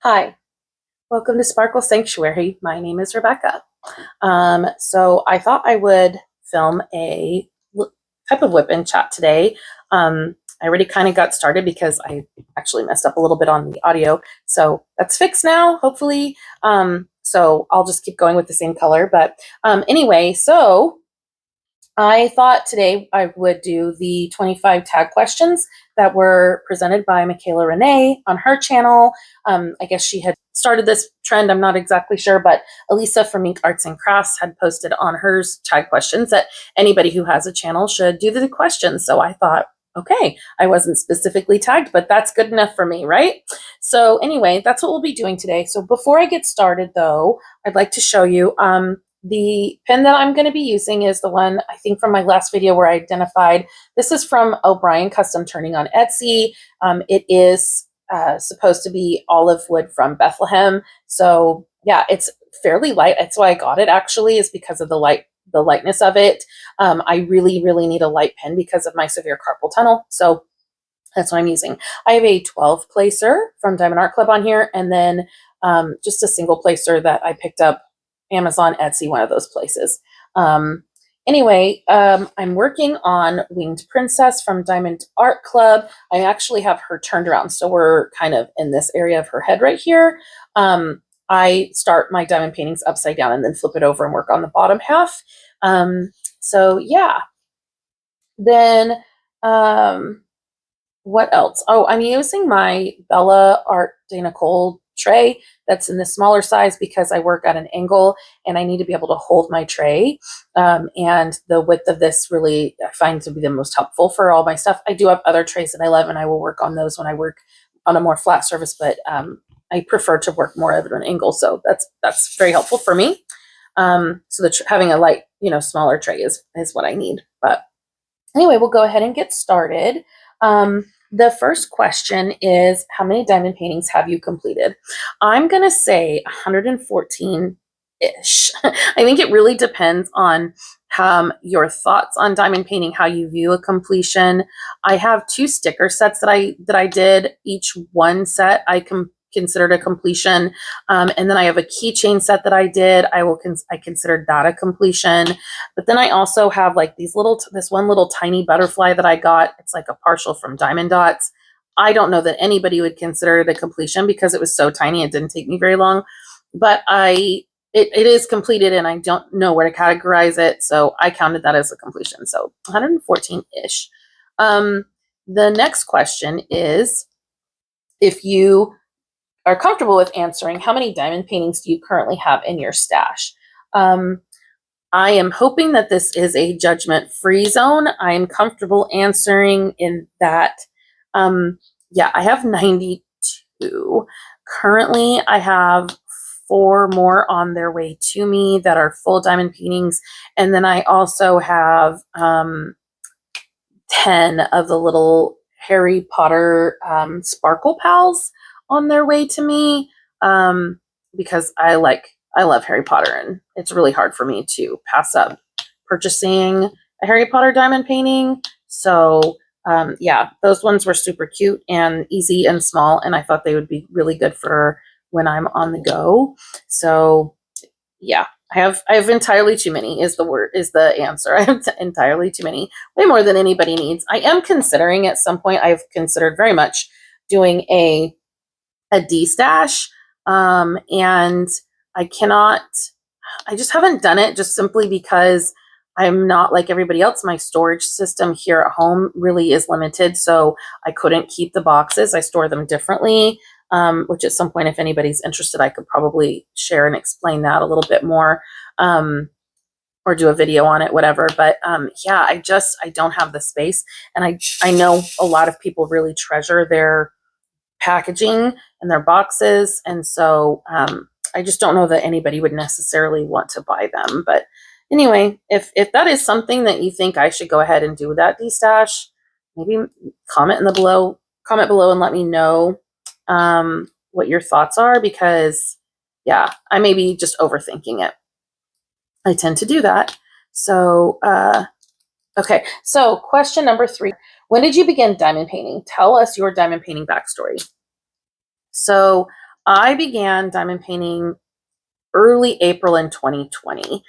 Hi, welcome to Sparkle.Sanctuary. My name is Rebecca. So I thought I would film a type of whip-in chat today. I already kind of got started because I actually messed up a little bit on the audio. So that's fixed now, hopefully. So I'll just keep going with the same color. But anyway, so I thought today I would do the 25 tag questions that were presented by Michaela Renee on her channel. I guess she had started this trend, I'm not exactly sure, but Elisa from Ink Arts and Crafts had posted on hers tag questions that anybody who has a channel should do the questions. So I thought, okay, I wasn't specifically tagged, but that's good enough for me, right? So anyway, that's what we'll be doing today. So before I get started though, I'd like to show you the pen that I'm going to be using is the one, I think, from my last video where I identified. This is from O'Brien Custom Turning on Etsy. It is supposed to be olive wood from Bethlehem. So yeah, it's fairly light. That's why I got it, actually, is because of the lightness of it. I really, really need a light pen because of my severe carpal tunnel. So that's what I'm using. I have a 12 placer from Diamond Art Club on here, and then just a single placer that I picked up Amazon, Etsy, one of those places. Anyway, I'm working on Winged Princess from Diamond Art Club. I actually have her turned around, so we're kind of in this area of her head right here. I start my diamond paintings upside down and then flip it over and work on the bottom half. So yeah. Then what else? Oh, I'm using my Bella Art Dana Cole tray that's in the smaller size because I work at an angle and I need to be able to hold my tray. And the width of this really I find to be the most helpful for all my stuff. I do have other trays that I love and I will work on those when I work on a more flat surface, but I prefer to work more at an angle. So that's very helpful for me. So having a light, smaller tray is what I need. But anyway, we'll go ahead and get started. The first question is, how many diamond paintings have you completed? I'm going to say 114-ish. I think it really depends on your thoughts on diamond painting, how you view a completion. I have 2 sticker sets that I did. Each one set I considered a completion. And then I have a keychain set that I did. I considered that a completion. But then I also have like this one little tiny butterfly that I got. It's like a partial from Diamond Dots. I don't know that anybody would consider it a completion because it was so tiny. It didn't take me very long, but it is completed and I don't know where to categorize it. So I counted that as a completion. So 114-ish. The next question is, if you are comfortable with answering, how many diamond paintings do you currently have in your stash? I am hoping that this is a judgment-free zone. I am comfortable answering in that. Yeah, I have 92. Currently, I have 4 more on their way to me that are full diamond paintings. And then I also have 10 of the little Harry Potter Sparkle Pals on their way to me, because I love Harry Potter and it's really hard for me to pass up purchasing a Harry Potter diamond painting. So yeah, those ones were super cute and easy and small, and I thought they would be really good for when I'm on the go. So yeah, I have entirely too many is the answer. I have entirely too many, way more than anybody needs. I am considering at some point, I've considered very much doing a D-stash, and I just haven't done it just simply because I'm not like everybody else. My storage system here at home really is limited, so I couldn't keep the boxes. I store them differently, which at some point, if anybody's interested, I could probably share and explain that a little bit more, or do a video on it, whatever. But yeah, I don't have the space, and I know a lot of people really treasure their packaging and their boxes, and so I just don't know that anybody would necessarily want to buy them. But anyway, if that is something that you think I should go ahead and do that de-stash, maybe comment below and let me know what your thoughts are, because yeah, I may be just overthinking it. I tend to do that. So okay, so question number 3. When did you begin diamond painting? Tell us your diamond painting backstory. So I began diamond painting early April in 2020.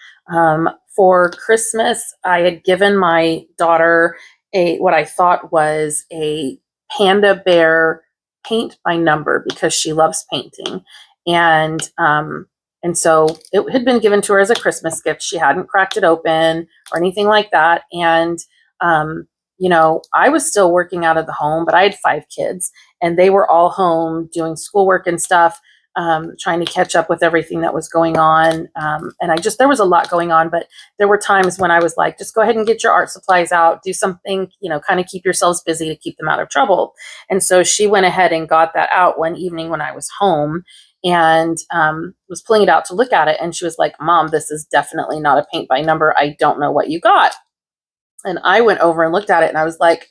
For Christmas, I had given my daughter what I thought was a panda bear paint by number because she loves painting, and so it had been given to her as a Christmas gift. She hadn't cracked it open or anything like that, and I was still working out of the home, but I had 5 kids, and they were all home doing schoolwork and stuff, trying to catch up with everything that was going on. And there was a lot going on, but there were times when I was like, just go ahead and get your art supplies out, do something, kind of keep yourselves busy to keep them out of trouble. And so she went ahead and got that out one evening when I was home, and was pulling it out to look at it. And she was like, Mom, this is definitely not a paint by number. I don't know what you got. And I went over and looked at it, and I was like,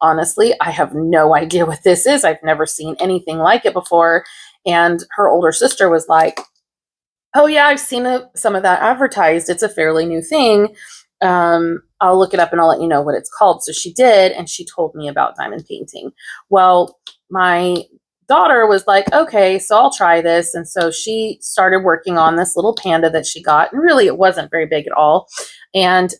honestly, I have no idea what this is. I've never seen anything like it before. And her older sister was like, oh yeah, I've seen some of that advertised. It's a fairly new thing. I'll look it up and I'll let you know what it's called. So she did, and she told me about diamond painting. Well, my daughter was like, okay, so I'll try this. And so she started working on this little panda that she got. And really, it wasn't very big at all. And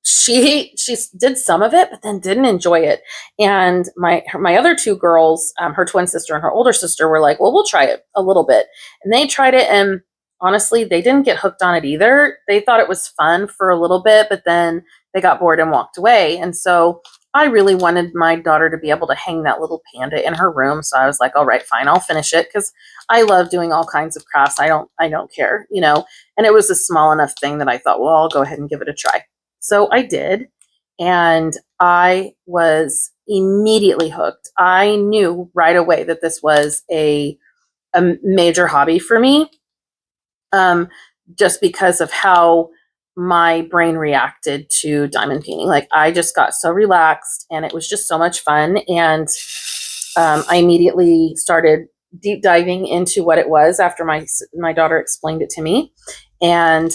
she did some of it, but then didn't enjoy it. And my other 2 girls, her twin sister and her older sister, were like, well, we'll try it a little bit. And they tried it, and honestly, they didn't get hooked on it either. They thought it was fun for a little bit, but then they got bored and walked away. And so I really wanted my daughter to be able to hang that little panda in her room. So I was like, all right, fine, I'll finish it, because I love doing all kinds of crafts. I don't care, and it was a small enough thing that I thought, well, I'll go ahead and give it a try. So I did, and I was immediately hooked. I knew right away that this was a major hobby for me, just because of how my brain reacted to diamond painting. Like, I just got so relaxed, and it was just so much fun. And I immediately started deep diving into what it was after my daughter explained it to me. And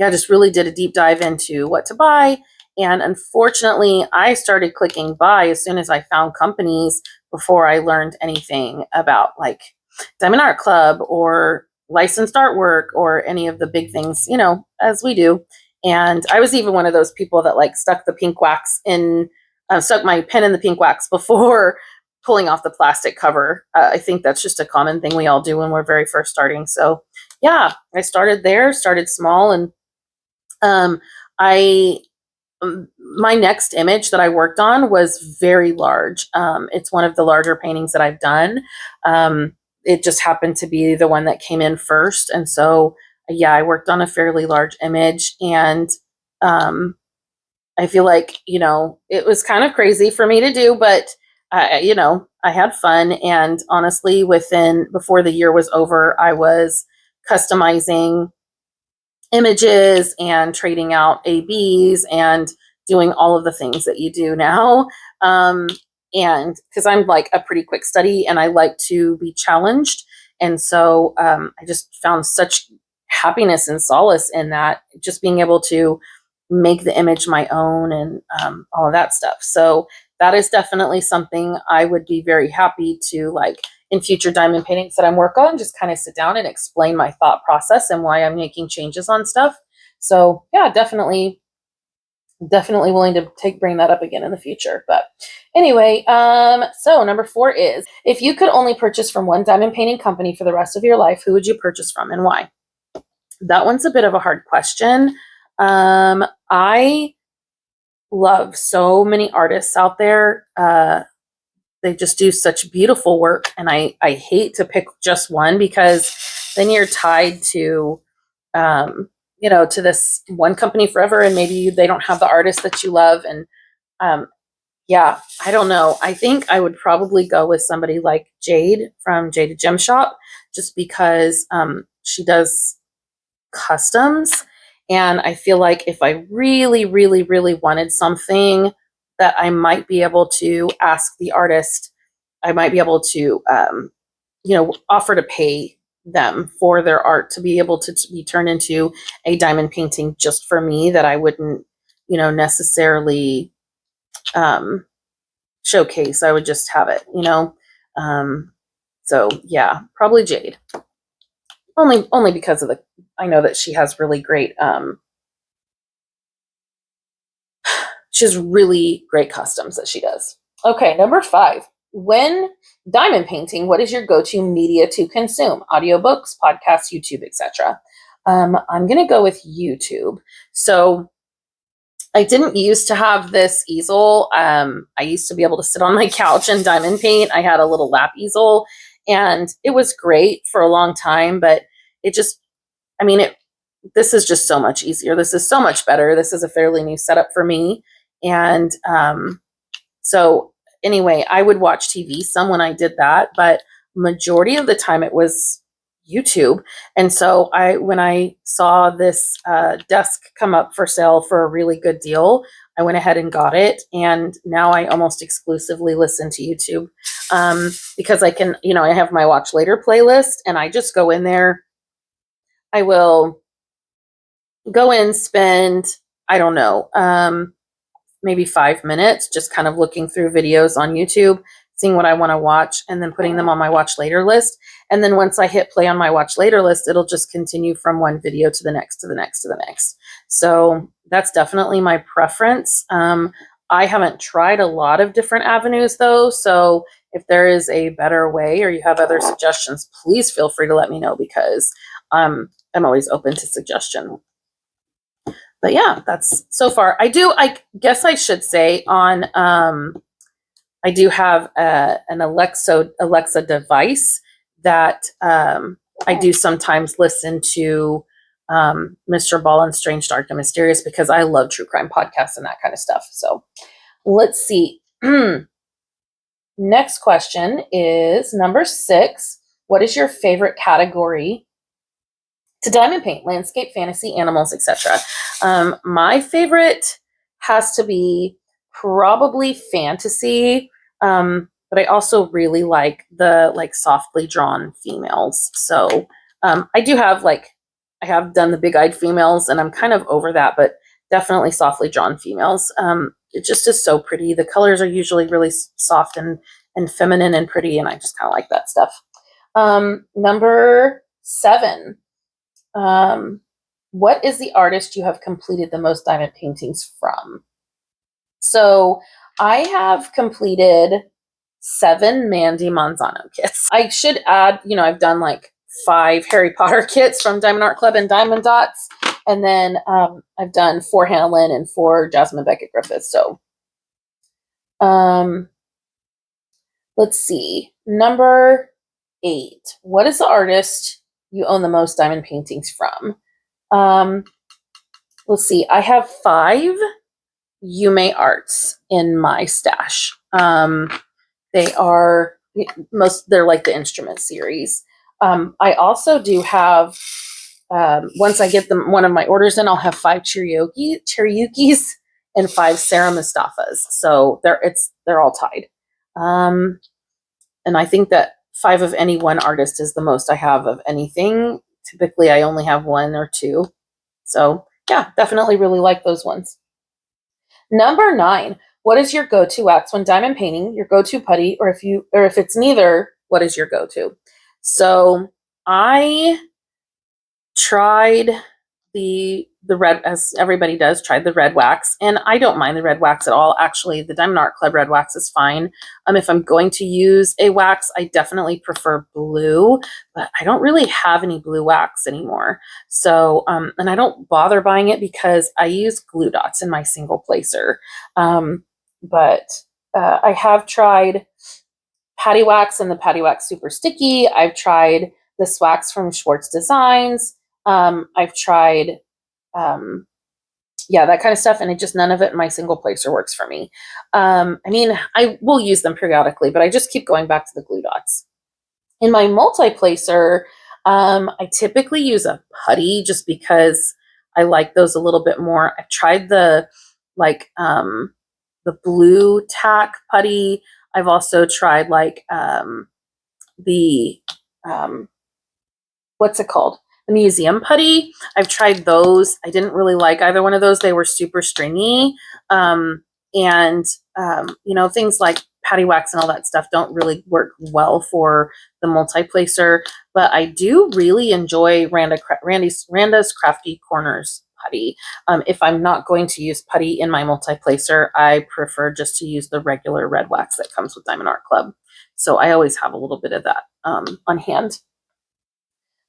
just really did a deep dive into what to buy. And unfortunately, I started clicking buy as soon as I found companies before I learned anything about like Diamond Art Club or licensed artwork or any of the big things, as we do. And I was even one of those people that like stuck my pen in the pink wax before pulling off the plastic cover. I think that's just a common thing we all do when we're very first starting. So yeah, I started small, and my next image that I worked on was very large. It's one of the larger paintings that I've done. It just happened to be the one that came in first. And so, yeah, I worked on a fairly large image, and I feel like, it was kind of crazy for me to do, but I had fun. And honestly, before the year was over, I was customizing images and trading out ABs and doing all of the things that you do now. And because I'm like a pretty quick study, and I like to be challenged. And so I just found such happiness and solace in that, just being able to make the image my own, and all of that stuff. So that is definitely something I would be very happy to, like, in future diamond paintings that I'm working on, just kind of sit down and explain my thought process and why I'm making changes on stuff. So yeah, definitely willing to bring that up again in the future. But anyway, so number 4 is, if you could only purchase from one diamond painting company for the rest of your life, who would you purchase from and why? That one's a bit of a hard question. I love so many artists out there. They just do such beautiful work, and I hate to pick just one, because then you're tied to to this one company forever, and maybe they don't have the artist that you love. And yeah, I don't know. I think I would probably go with somebody like Jade from Jade Gem Shop, just because she does customs, and I feel like if I really, really, really wanted something that I might be able to ask the artist, I might be able to offer to pay them for their art to be able to be turned into a diamond painting just for me, that I wouldn't necessarily showcase. I would just have it, So yeah, probably Jade. Only because of I know that she has really great, she has really great customs that she does. Okay, number 5. When diamond painting, what is your go-to media to consume? Audiobooks, podcasts, YouTube, etc. I'm going to go with YouTube. So I didn't used to have this easel. I used to be able to sit on my couch and diamond paint. I had a little lap easel, and it was great for a long time, but it just, I mean, this is just so much easier. This is so much better. This is a fairly new setup for me. And so anyway, I would watch TV some when I did that, but majority of the time it was YouTube. And so when I saw this desk come up for sale for a really good deal, I went ahead and got it. And now I almost exclusively listen to YouTube because I can, I have my watch later playlist, and I just go in there. I will go in, spend, I don't know, maybe 5 minutes just kind of looking through videos on YouTube, seeing what I want to watch, and then putting them on my watch later list. And then once I hit play on my watch later list, it'll just continue from one video to the next, to the next, to the next. So that's definitely my preference. I haven't tried a lot of different avenues though. So if there is a better way or you have other suggestions, please feel free to let me know, because I'm always open to suggestion. But yeah, that's so far. I guess I should say I do have an Alexa device that I do sometimes listen to Mr. Ball and Strange, Dark, and Mysterious, because I love true crime podcasts and that kind of stuff. So let's see. Next question is number 6. What is your favorite category to diamond paint? Landscape, fantasy, animals, etc. My favorite has to be probably fantasy, but I also really like the softly drawn females. So I do have I have done the big-eyed females, and I'm kind of over that, but definitely softly drawn females. It just is so pretty. The colors are usually really soft and feminine and pretty, and I just kind of like that stuff. Number 7. What is the artist you have completed the most diamond paintings from? So I have completed 7 Mandy Manzano kits. I should add, I've done 5 Harry Potter kits from Diamond Art Club and Diamond Dots. And then I've done 4 Hannah Lynn and 4 Jasmine Beckett Griffiths. So let's see. Number 8. What is the artist you own the most diamond paintings from? Let's see. I have 5 Yume Arts in my stash. They're like the instrument series. I also do have, once I get one of my orders in, I'll have 5 Cherryukis and 5 Sarah Mustafas. So they're all tied. And I think that 5 of any one artist is the most I have of anything. Typically, I only have 1 or 2. So yeah, definitely really like those ones. Number 9. What is your go-to wax when diamond painting? Your go-to putty, or if it's neither, what is your go-to? So I tried the red, as everybody does, tried the red wax, and I don't mind the red wax at all. Actually, the Diamond Art Club red wax is fine. If I'm going to use a wax, I definitely prefer blue, but I don't really have any blue wax anymore. So, and I don't bother buying it because I use glue dots in my single placer. But I have tried Patty Wax and the Patty Wax Super Sticky. I've tried this wax from Schwartz Designs. I've tried, that kind of stuff, and none of it in my single placer works for me. I will use them periodically, but I just keep going back to the glue dots. In my multi-placer, I typically use a putty just because I like those a little bit more. I've tried the blue tack putty. I've also tried what's it called? The museum putty. I've tried those. I didn't really like either one of those. They were super stringy. Things like patty wax and all that stuff don't really work well for the multi-placer, but I do really enjoy Randa's Crafty Corners putty. If I'm not going to use putty in my multi-placer, I prefer just to use the regular red wax that comes with Diamond Art Club. So I always have a little bit of that on hand.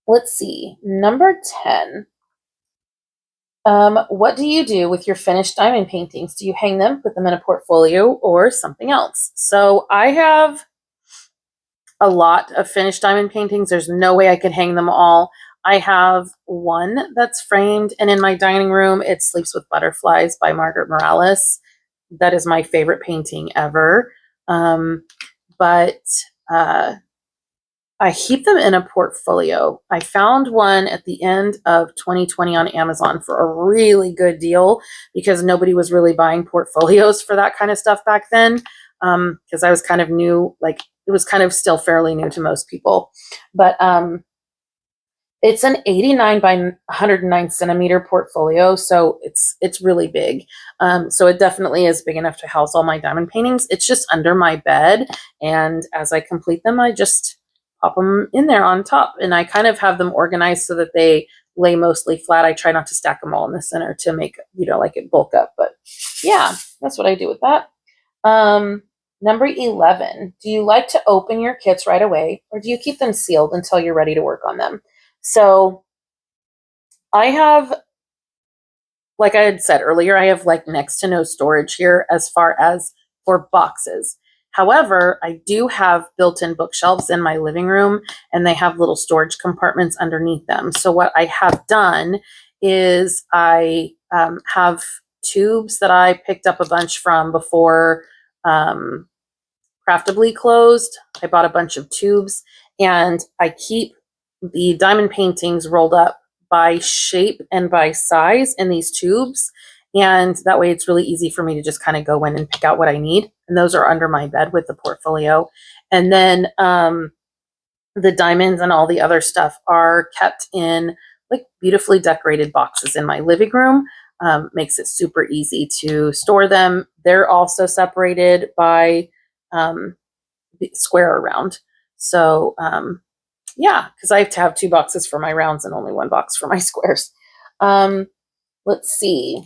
Let's see, number 10. What do you do with your finished diamond paintings? Do you hang them, put them in a portfolio, or something else? So I have a lot of finished diamond paintings. There's no way I could hang them all. I have one that's framed and in my dining room. It Sleeps with Butterflies by Margaret Morales. That is my favorite painting ever. But I keep them in a portfolio. I found one at the end of 2020 on Amazon for a really good deal because nobody was really buying portfolios for that kind of stuff back then. Because I was kind of new, like it was kind of still fairly new to most people. But it's an 89 by 109 centimeter portfolio, so it's really big. So it definitely is big enough to house all my diamond paintings. It's just under my bed, and as I complete them, I just pop them in there on top, and I kind of have them organized so that they lay mostly flat. I try not to stack them all in the center to make, like it bulk up, but yeah, that's what I do with that. Number 11, do you like to open your kits right away, or do you keep them sealed until you're ready to work on them? So I have, like I had said earlier, I have like next to no storage here as far as for boxes. However, I do have built-in bookshelves in my living room, and they have little storage compartments underneath them. So what I have done is I have tubes that I picked up a bunch from before Craftably closed. I bought a bunch of tubes, and I keep the diamond paintings rolled up by shape and by size in these tubes. And that way it's really easy for me to just kind of go in and pick out what I need. And those are under my bed with the portfolio. And then the diamonds and all the other stuff are kept in like beautifully decorated boxes in my living room. Makes it super easy to store them. They're also separated by square or round. So yeah, because I have to have 2 boxes for my rounds and only 1 box for my squares. Let's see.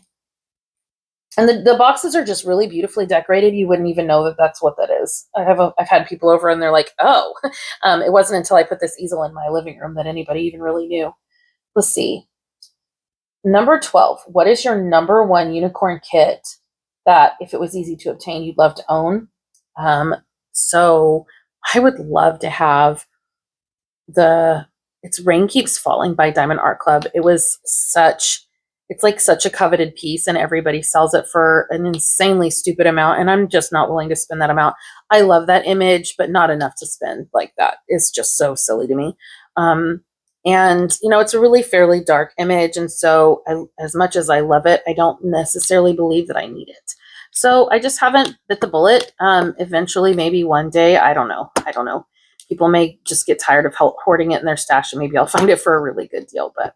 And the boxes are just really beautifully decorated. You wouldn't even know that that's what that is. I've had people over and they're like, oh, it wasn't until I put this easel in my living room that anybody even really knew. Let's see. Number 12, what is your number 1 unicorn kit that if it was easy to obtain, you'd love to own? So I would love to have it's Rain Keeps Falling by Diamond Art Club. It's like such a coveted piece, and everybody sells it for an insanely stupid amount, and I'm just not willing to spend that amount. I love that image, but not enough to spend like that. It's just so silly to me. And it's a really fairly dark image, and so as much as I love it, I don't necessarily believe that I need it. So I just haven't bit the bullet. Eventually, maybe one day, I don't know. People may just get tired of hoarding it in their stash, and maybe I'll find it for a really good deal. But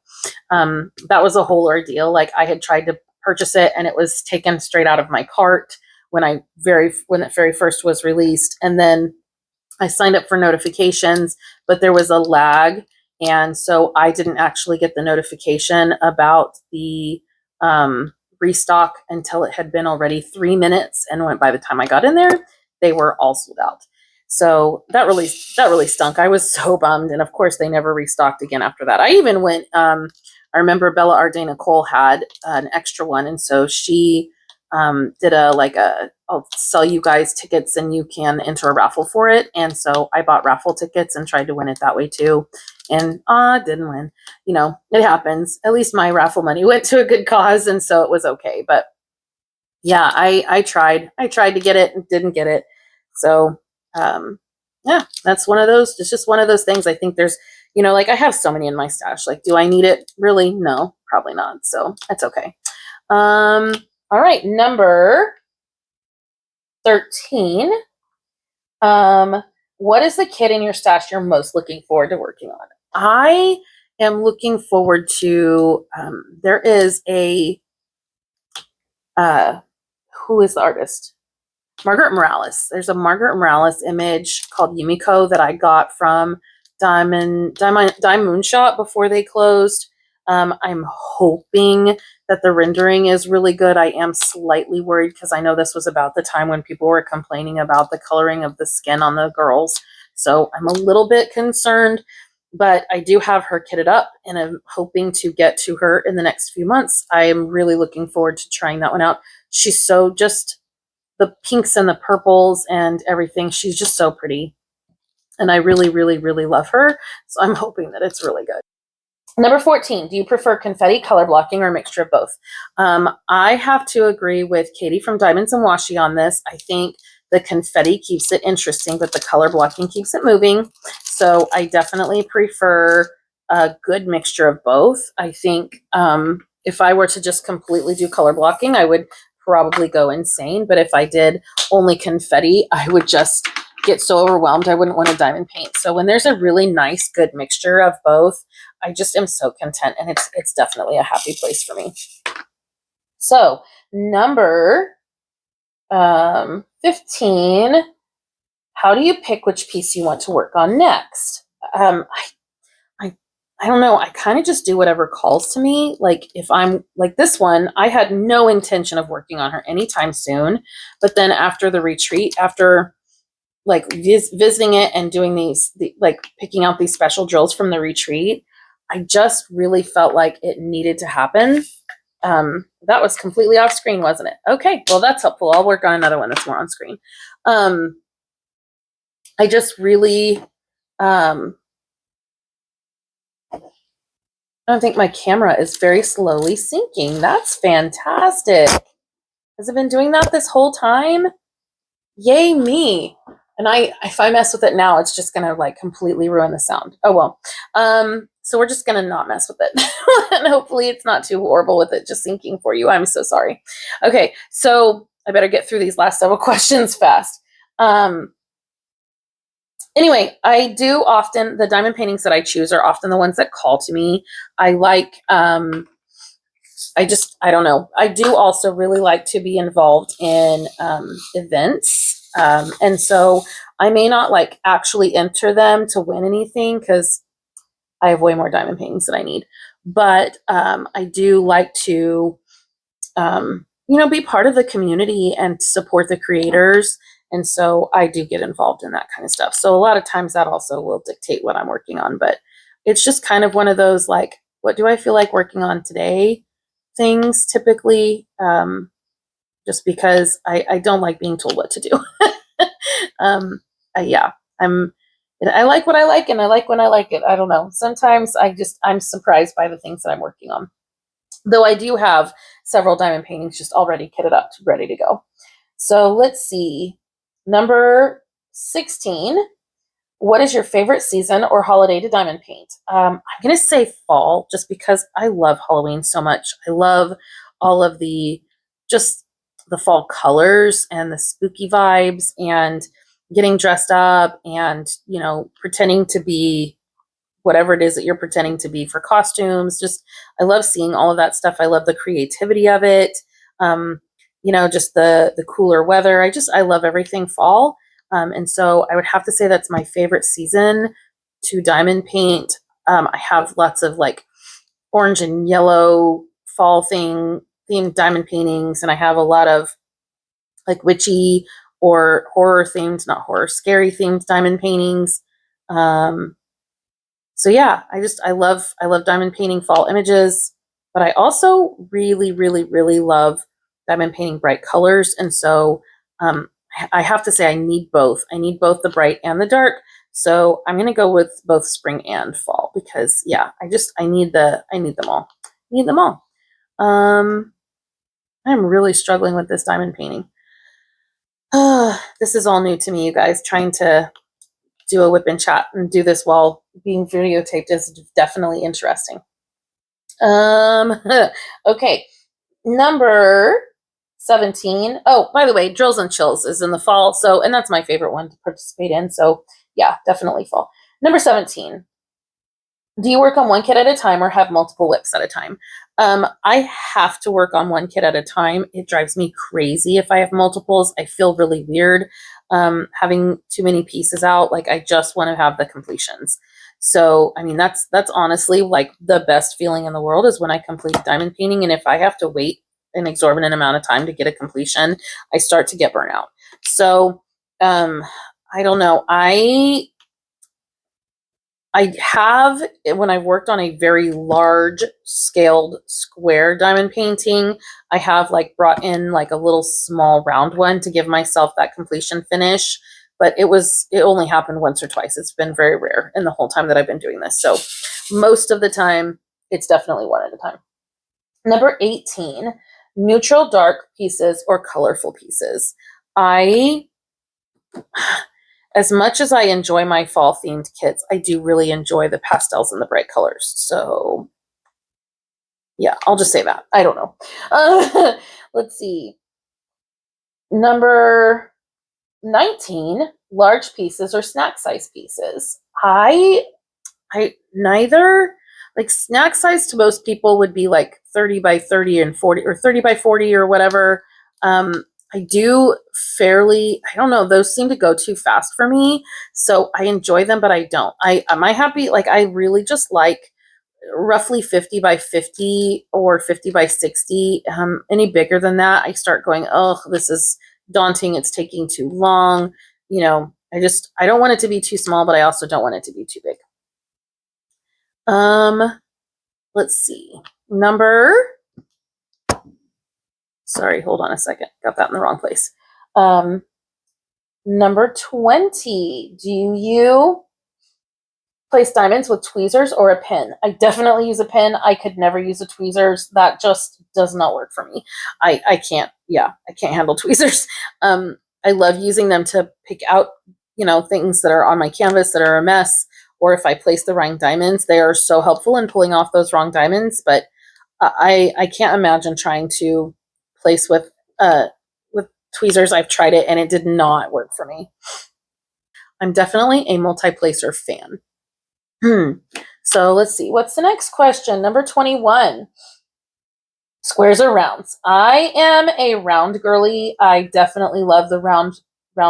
that was a whole ordeal. Like I had tried to purchase it, and it was taken straight out of my cart when it very first was released. And then I signed up for notifications, but there was a lag. And so I didn't actually get the notification about the restock until it had been already 3 minutes. And by the time I got in there, they were all sold out. So that really stunk. I was so bummed. And of course, they never restocked again after that. I even went, I remember Bella Ardena Cole had an extra one. And so she did I'll sell you guys tickets and you can enter a raffle for it. And so I bought raffle tickets and tried to win it that way too. And didn't win. It happens. At least my raffle money went to a good cause. And so it was okay. But yeah, I tried to get it and didn't get it. So yeah, that's one of those. It's just one of those things. I think there's, like I have so many in my stash. Like, do I need it? Really? No, probably not. So that's okay. All right, number 13. What is the kit in your stash you're most looking forward to working on? I am looking forward to. There is a. Who is the artist? Margaret Morales. There's a Margaret Morales image called Yumiko that I got from Diamond Moonshot before they closed. I'm hoping that the rendering is really good. I am slightly worried because I know this was about the time when people were complaining about the coloring of the skin on the girls. So I'm a little bit concerned, but I do have her kitted up and I'm hoping to get to her in the next few months. I am really looking forward to trying that one out. She's so just the pinks and the purples and everything. She's just so pretty. And I really, really, really love her. So I'm hoping that it's really good. Number 14, do you prefer confetti, color blocking, or a mixture of both? I have to agree with Katie from Diamonds and Washi on this. I think the confetti keeps it interesting, but the color blocking keeps it moving. So I definitely prefer a good mixture of both. I think if I were to just completely do color blocking, I would probably go insane. But if I did only confetti, I would just get so overwhelmed I wouldn't want to diamond paint. So when there's a really nice, good mixture of both, I just am so content, and it's definitely a happy place for me. So number 15, how do you pick which piece you want to work on next? I don't know. I kind of just do whatever calls to me. Like if I'm like this one, I had no intention of working on her anytime soon. But then after the retreat, after like visiting it and doing like picking out these special drills from the retreat, I just really felt like it needed to happen. That was completely off screen, wasn't it? Okay, well, that's helpful. I'll work on another one that's more on screen. I just really, I don't think my camera is very slowly syncing. That's fantastic. Has it been doing that this whole time? Yay me. And if I mess with it now, it's just going to like completely ruin the sound. Oh, well. So we're just going to not mess with it. And hopefully it's not too horrible with it just syncing for you. I'm so sorry. Okay. So I better get through these last several questions fast. Anyway, I do often, the diamond paintings that I choose are often the ones that call to me. I like, I don't know. I do also really like to be involved in events. And so I may not like actually enter them to win anything because I have way more diamond paintings than I need. But I do like to, be part of the community and support the creators. And so I do get involved in that kind of stuff. So a lot of times that also will dictate what I'm working on. But it's just kind of one of those like, what do I feel like working on today things typically, just because I don't like being told what to do. Yeah, I like what I like and I like when I like it. I don't know. Sometimes I'm surprised by the things that I'm working on. Though I do have several diamond paintings just already kitted up, ready to go. So let's see. Number 16. What is your favorite season or holiday to diamond paint? I'm going to say fall just because I love Halloween so much. I love all of the fall colors and the spooky vibes and getting dressed up and, pretending to be whatever it is that you're pretending to be for costumes. Just, I love seeing all of that stuff. I love the creativity of it. Just the cooler weather. I love everything fall. And so I would have to say that's my favorite season to diamond paint. I have lots of like orange and yellow fall themed diamond paintings. And I have a lot of like witchy or horror themed, not horror, scary themed diamond paintings. So yeah, I love diamond painting fall images, but I also really, really, really love diamond painting bright colors. And so, I have to say I need both. I need both the bright and the dark. So I'm going to go with both spring and fall because yeah, I need them all. I need them all. I'm really struggling with this diamond painting. This is all new to me, you guys. Trying to do a whip and chat and do this while being videotaped is definitely interesting. Okay. Number 17. Oh, by the way, Drills and Chills is in the fall. So, and that's my favorite one to participate in. So yeah, definitely fall. Number 17. Do you work on one kit at a time or have multiple whips at a time? I have to work on one kit at a time. It drives me crazy if I have multiples. I feel really weird having too many pieces out. Like I just want to have the completions. So, I mean, that's honestly like the best feeling in the world is when I complete diamond painting. And if I have to wait an exorbitant amount of time to get a completion, I start to get burnt out. So, I don't know. I have, when I've worked on a very large scaled square diamond painting, I have like brought in like a little small round one to give myself that completion finish. But it only happened once or twice. It's been very rare in the whole time that I've been doing this. So most of the time, it's definitely one at a time. Number 18, neutral dark pieces or colorful pieces. As much as I enjoy my fall themed kits, I do really enjoy the pastels and the bright colors. So yeah, I'll just say that. I don't know. Let's see. Number 19, large pieces or snack size pieces. I neither. Like snack size to most people would be like 30 by 30 and 40 or 30 by 40 or whatever. I do I don't know, those seem to go too fast for me. So I enjoy them, but I don't. Am I happy? Like I really just like roughly 50 by 50 or 50 by 60. Any bigger than that, I start going, oh, this is daunting. It's taking too long. You know, I don't want it to be too small, but I also don't want it to be too big. Let's see. Sorry, hold on a second. Got that in the wrong place. Number 20. Do you place diamonds with tweezers or a pin? I definitely use a pin. I could never use a tweezers. That just does not work for me. I can't handle tweezers. I love using them to pick out, things that are on my canvas that are a mess. Or if I place the wrong diamonds, they are so helpful in pulling off those wrong diamonds. But I can't imagine trying to place with tweezers. I've tried it and it did not work for me. I'm definitely a multi-placer fan. So let's see. What's the next question? Number 21. Squares or rounds? I am a round girly. I definitely love the round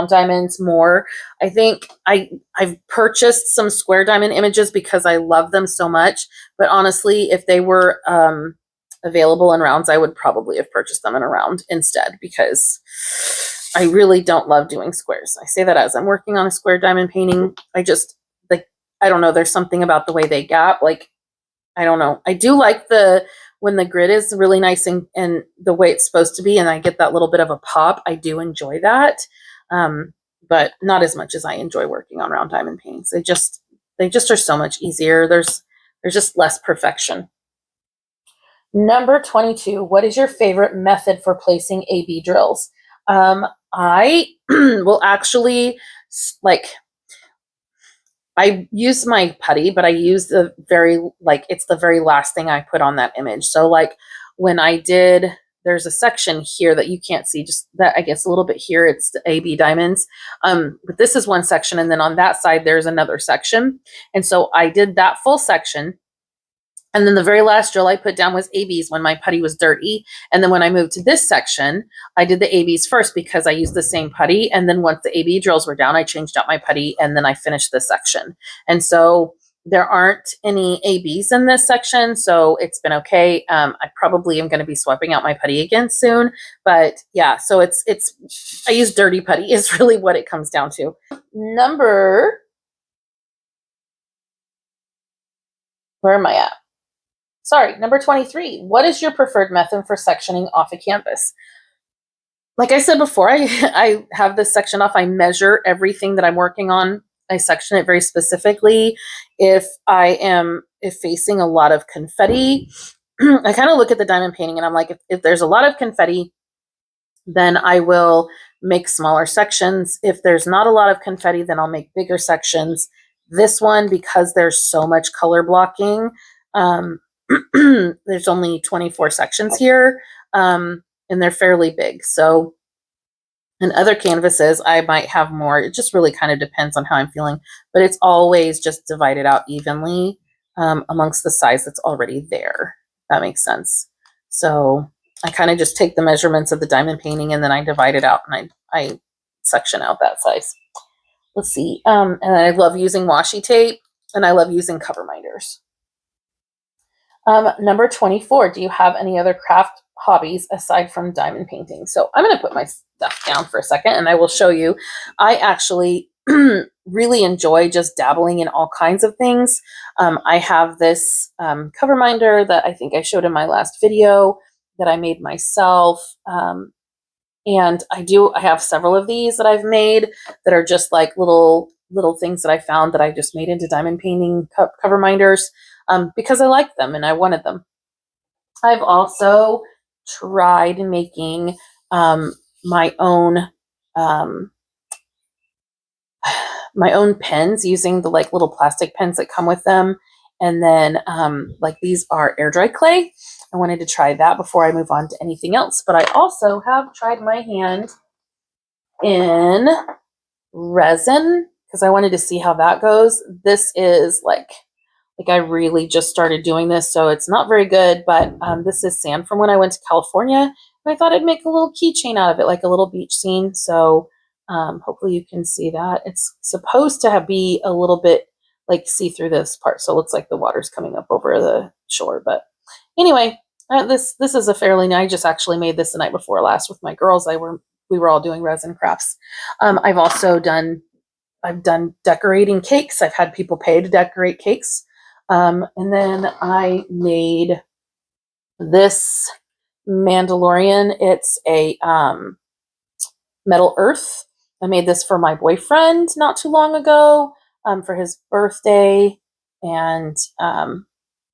diamonds more. I think I've purchased some square diamond images because I love them so much. But honestly, if they were available in rounds, I would probably have purchased them in a round instead because I really don't love doing squares. I say that as I'm working on a square diamond painting. I don't know. There's something about the way they gap. Like, I don't know. I do like when the grid is really nice and the way it's supposed to be, and I get that little bit of a pop. I do enjoy that. But not as much as I enjoy working on round diamond paintings. They just are so much easier. There's just less perfection. Number 22, what is your favorite method for placing AB drills? I will actually, I use my putty, but I use it's the very last thing I put on that image. So when I did, there's a section here that you can't see, just that I guess a little bit here, it's the AB diamonds. But this is one section. And then on that side, there's another section. And so I did that full section. And then the very last drill I put down was ABs when my putty was dirty. And then when I moved to this section, I did the ABs first because I used the same putty. And then once the AB drills were down, I changed out my putty and then I finished this section. And so there aren't any ABs in this section, so it's been okay. I probably am going to be swapping out my putty again soon. But yeah, so I use dirty putty is really what it comes down to. Where am I at? Sorry, number 23. What is your preferred method for sectioning off a canvas? Like I said before, I have this section off. I measure everything that I'm working on. I section it very specifically. If facing a lot of confetti, I kind of look at the diamond painting and I'm like, if there's a lot of confetti, then I will make smaller sections. If there's not a lot of confetti, then I'll make bigger sections. This one, because there's so much color blocking, there's only 24 sections here, and they're fairly big. So in other canvases, I might have more. It just really kind of depends on how I'm feeling, but it's always just divided out evenly amongst the size that's already there. that makes sense. So I kind of just take the measurements of the diamond painting and then I divide it out and I section out that size. Let's see. And I love using washi tape and I love using cover minders. Number 24, do you have any other craft hobbies aside from diamond painting? So I'm going to put my stuff down for a second and I will show you. I actually really enjoy just dabbling in all kinds of things. I have this cover minder that I think I showed in my last video that I made myself. And I have several of these that I've made that are just like little things that I found that I just made into diamond painting cover minders because I liked them and I wanted them. I've also tried making my own pens using the like little plastic pens that come with them. And then like these are air dry clay. I wanted to try that before I move on to anything else. But I also have tried my hand in resin because I wanted to see how that goes. This is like I really just started doing this, so it's not very good, but this is sand from when I went to California. And I thought I'd make a little keychain out of it, like a little beach scene. So hopefully you can see that. It's supposed to be a little bit like see through this part, so it looks like the water's coming up over the shore. But anyway, this is a fairly new. I just actually made this the night before last with my girls. We were all doing resin crafts. I've done decorating cakes. I've had people pay to decorate cakes. And then I made this Mandalorian. It's a metal earth. I made this for my boyfriend not too long ago for his birthday. And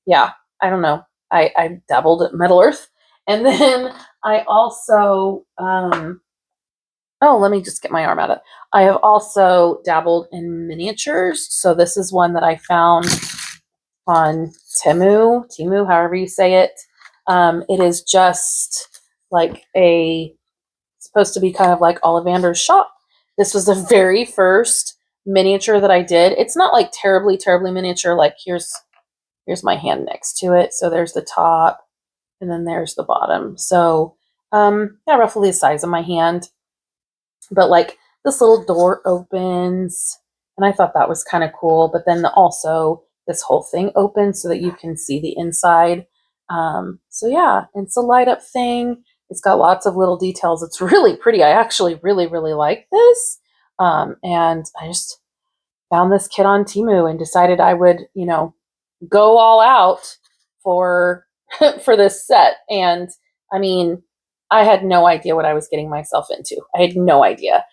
yeah, I don't know. I dabbled at metal earth. And then I also, let me just get my arm out of it. I have also dabbled in miniatures. So this is one that I found on Temu, however you say it. It is just like supposed to be kind of like Ollivander's shop. This was the very first miniature that I did. It's not like terribly miniature. Like here's my hand next to it. So there's the top and then there's the bottom. So yeah, roughly the size of my hand. But like this little door opens and I thought that was kind of cool. But then also this whole thing opens so that you can see the inside. So yeah, it's a light up thing. It's got lots of little details. It's really pretty. I actually really like this. And I just found this kit on Temu and decided I would, go all out for this set. And I mean, I had no idea what I was getting myself into. I had no idea.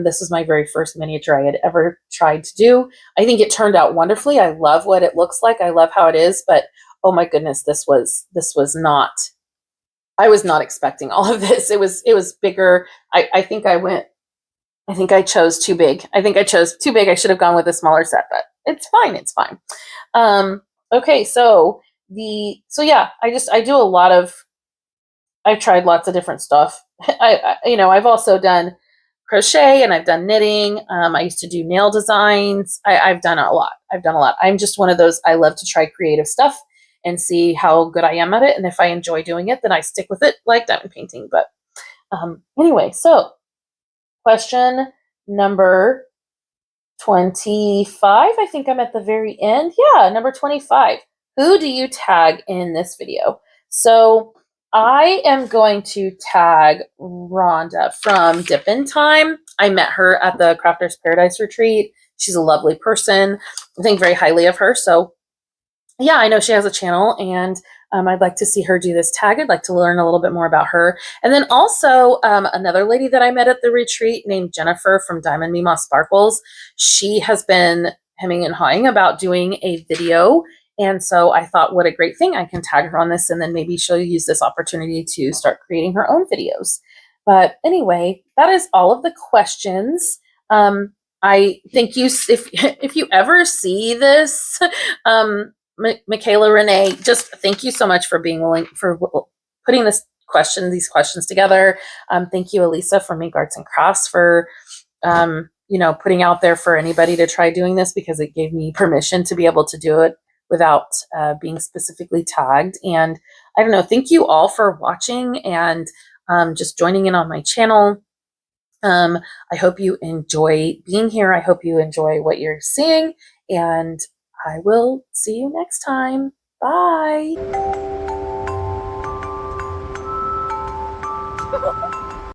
This was my very first miniature I had ever tried to do. I think it turned out wonderfully. I love what it looks like. I love how it is, but oh my goodness, this was not, I was not expecting all of this. It was bigger. I think I chose too big. I should have gone with a smaller set, but it's fine. It's fine. Okay. So yeah, I do a lot of, I've tried lots of different stuff. I've also done crochet and I've done knitting. I used to do nail designs. I've done a lot. I'm just one of those, I love to try creative stuff and see how good I am at it. And if I enjoy doing it, then I stick with it like diamond painting. But anyway, so question number 25. I think I'm at the very end. Yeah, number 25. Who do you tag in this video? So I am going to tag Rhonda from Dippin' Time. I met her at the Crafters Paradise retreat. She's a lovely person. I think very highly of her. So yeah, I know she has a channel and I'd like to see her do this tag. I'd like to learn a little bit more about her. And then also another lady that I met at the retreat named Jennifer from Diamond Me Moss Sparkles. She has been hemming and hawing about doing a video. And so I thought, what a great thing. I can tag her on this and then maybe she'll use this opportunity to start creating her own videos. But anyway, that is all of the questions. I thank you. If you ever see this, Michaela Renee, just thank you so much for being willing, for putting these questions together. Thank you, Elisa from Make Arts and Crafts for, putting out there for anybody to try doing this because it gave me permission to be able to do it without being specifically tagged. And I don't know, thank you all for watching and just joining in on my channel. I hope you enjoy being here. I hope you enjoy what you're seeing, and I will see you next time. Bye.